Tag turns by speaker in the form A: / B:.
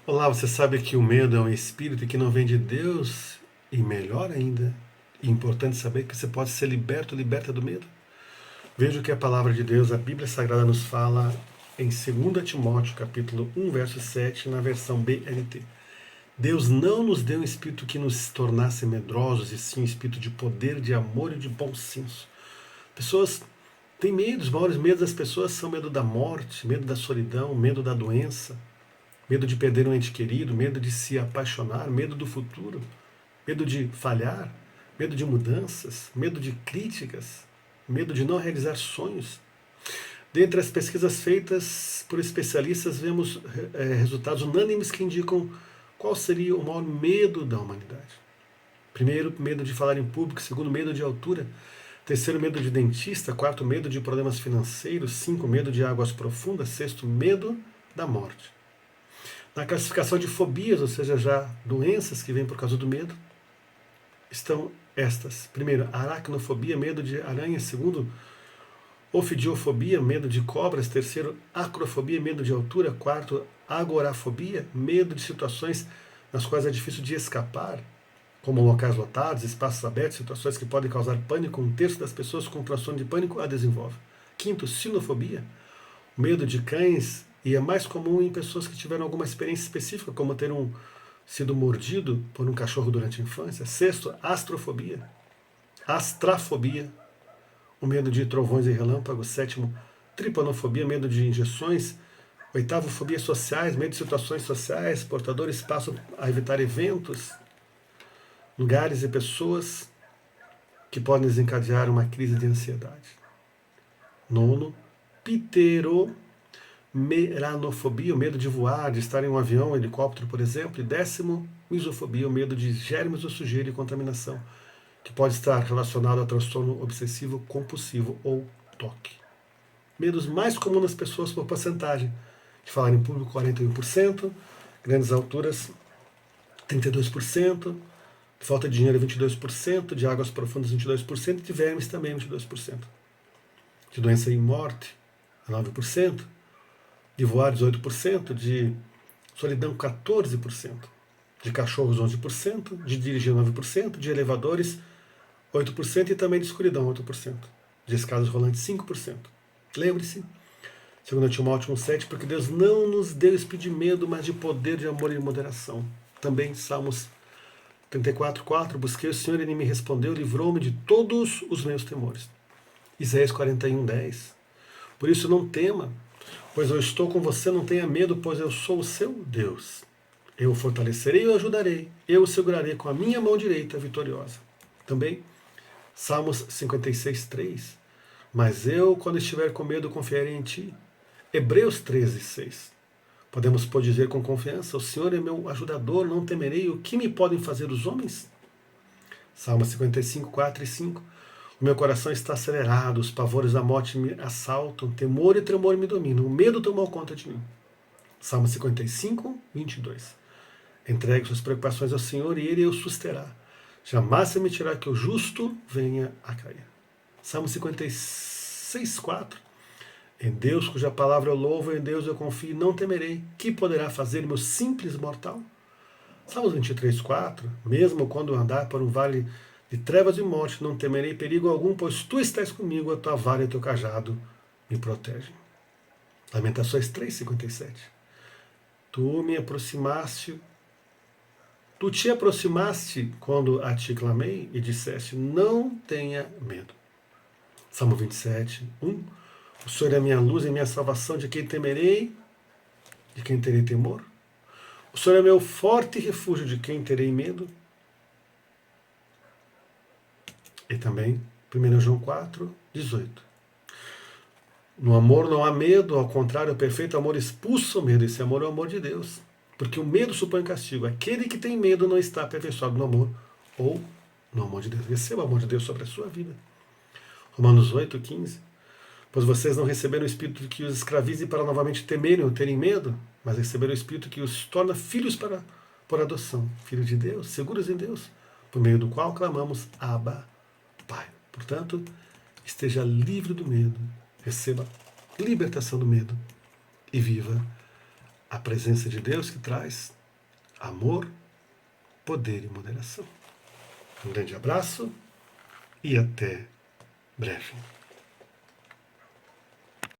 A: Olá, você sabe que o medo é um espírito que não vem de Deus? E melhor ainda, é importante saber que você pode ser liberta do medo. Veja o que a palavra de Deus, a Bíblia Sagrada nos fala em 2 Timóteo, capítulo 1, verso 7, na versão BNT. Deus não nos deu um espírito que nos tornasse medrosos, e sim um espírito de poder, de amor e de bom senso. Pessoas têm medo, os maiores medos das pessoas são medo da morte, medo da solidão, medo da doença, medo de perder um ente querido, medo de se apaixonar, medo do futuro, medo de falhar, medo de mudanças, medo de críticas, medo de não realizar sonhos. Dentre as pesquisas feitas por especialistas, vemos resultados unânimes que indicam qual seria o maior medo da humanidade. Primeiro, medo de falar em público. Segundo, medo de altura. Terceiro, medo de dentista. Quarto, medo de problemas financeiros. Cinco, medo de águas profundas. Sexto, medo da morte. Na classificação de fobias, ou seja, já doenças que vêm por causa do medo, estão estas. Primeiro, aracnofobia, medo de aranhas. Segundo, ofidiofobia, medo de cobras. Terceiro, acrofobia, medo de altura. Quarto, agorafobia, medo de situações nas quais é difícil de escapar, como locais lotados, espaços abertos, situações que podem causar pânico. Um terço das pessoas com transtorno de pânico a desenvolve. Quinto, sinofobia, medo de cães, e é mais comum em pessoas que tiveram alguma experiência específica, como ter sido mordido por um cachorro durante a infância. Sexto, astrafobia, o medo de trovões e relâmpagos. Sétimo, tripanofobia, medo de injeções. Oitavo, fobias sociais, medo de situações sociais. Portadores passam a evitar eventos, lugares e pessoas que podem desencadear uma crise de ansiedade. Nono, pteromeranofobia, o medo de voar, de estar em um avião, um helicóptero, por exemplo. E décimo, misofobia, o medo de germes ou sujeira e contaminação, que pode estar relacionado a transtorno obsessivo compulsivo ou TOC. Medos mais comuns nas pessoas por porcentagem: de falar em público 41%, grandes alturas 32%, de falta de dinheiro 22%, de águas profundas 22%, de vermes também 22%, de doença e morte 9%, de voar 18%, de solidão 14%, de cachorros 11%, de dirigir 9%, de elevadores 8% e também de escuridão 8%, de escadas rolantes 5%. Lembre-se, 2 Timóteo 1,7, porque Deus não nos deu espírito de medo, mas de poder, de amor e de moderação. Também Salmos 34,4, busquei o Senhor e Ele me respondeu, livrou-me de todos os meus temores. Isaías 41,10, por isso não tema, pois eu estou com você, não tenha medo, pois eu sou o seu Deus. Eu o fortalecerei e o ajudarei, eu o segurarei com a minha mão direita vitoriosa. Também Salmos 56,3, mas eu, quando estiver com medo, confiarei em ti. Hebreus 13,6. Podemos dizer com confiança, o Senhor é meu ajudador, não temerei, o que me podem fazer os homens? Salmo 55, 4 e 5. O meu coração está acelerado, os pavores da morte me assaltam, temor e tremor me dominam, o medo tomou conta de mim. Salmo 55, 22. Entregue suas preocupações ao Senhor e Ele o susterá. Jamais se permitirá que o justo venha a cair. Salmo 56, 4. Em Deus, cuja palavra eu louvo, em Deus eu confio, não temerei. Que poderá fazer meu simples mortal? Salmos 23, 4. Mesmo quando eu andar por um vale de trevas e morte, não temerei perigo algum, pois tu estás comigo, a tua vara e o teu cajado me protegem. Lamentações 3,57. Tu te aproximaste quando a ti clamei e disseste, não tenha medo. Salmo 27, 1. O Senhor é a minha luz e minha salvação, de quem temerei, de quem terei temor? O Senhor é meu forte refúgio, de quem terei medo? E também 1 João 4, 18. No amor não há medo, ao contrário, o perfeito amor expulsa o medo. Esse amor é o amor de Deus. Porque o medo supõe castigo. Aquele que tem medo não está aperfeiçoado no amor ou no amor de Deus. Receba o amor de Deus sobre a sua vida. Romanos 8, 15. Pois vocês não receberam o Espírito que os escravize para novamente temerem ou terem medo, mas receberam o Espírito que os torna filhos por adoção. Filhos de Deus, seguros em Deus, por meio do qual clamamos Abba, Pai. Portanto, esteja livre do medo, receba libertação do medo e viva a a presença de Deus que traz amor, poder e moderação. Um grande abraço e até breve.